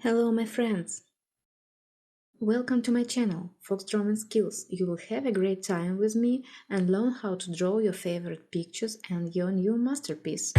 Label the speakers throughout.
Speaker 1: Hello my friends! Welcome to my channel, Foxdrawing and Skills. You will have a great time with me and learn how to draw your favorite pictures and your new masterpiece.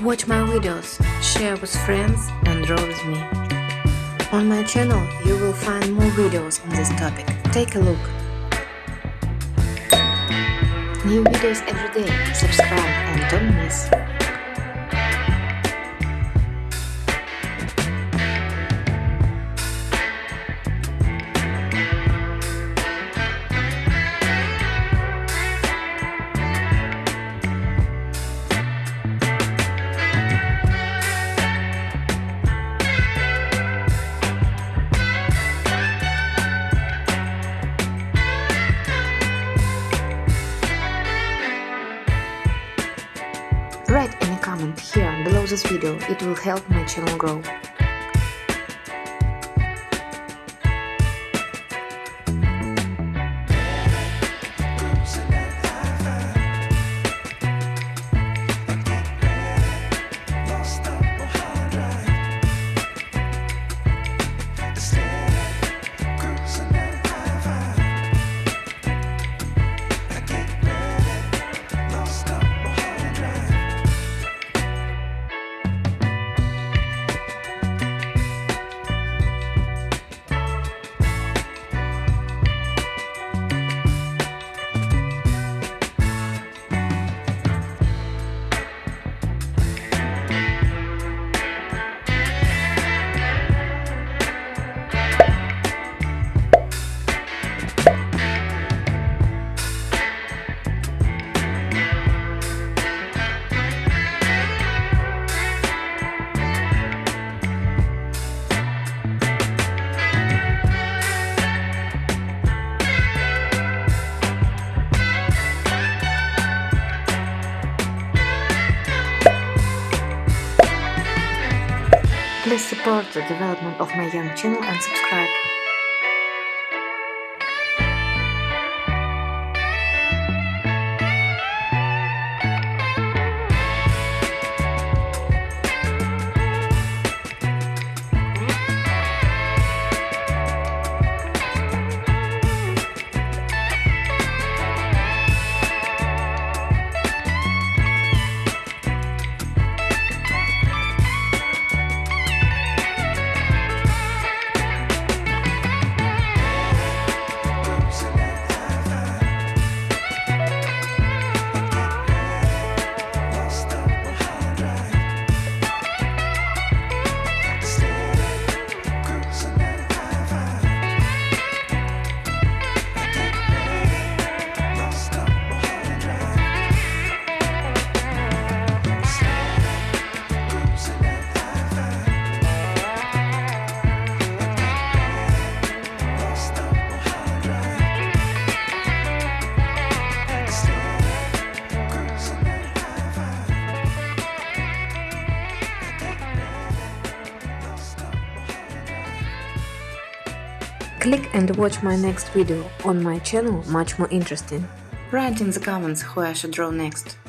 Speaker 1: Watch my videos, share with friends and draw with me. On my channel you will find more videos on this topic. Take a look. New videos every day. Subscribe and don't miss. Write any comment here below this video, it will help my channel grow. Please support the development of my young channel and subscribe. Click and watch my next video on my channel, much more interesting. Write in the comments who I should draw next.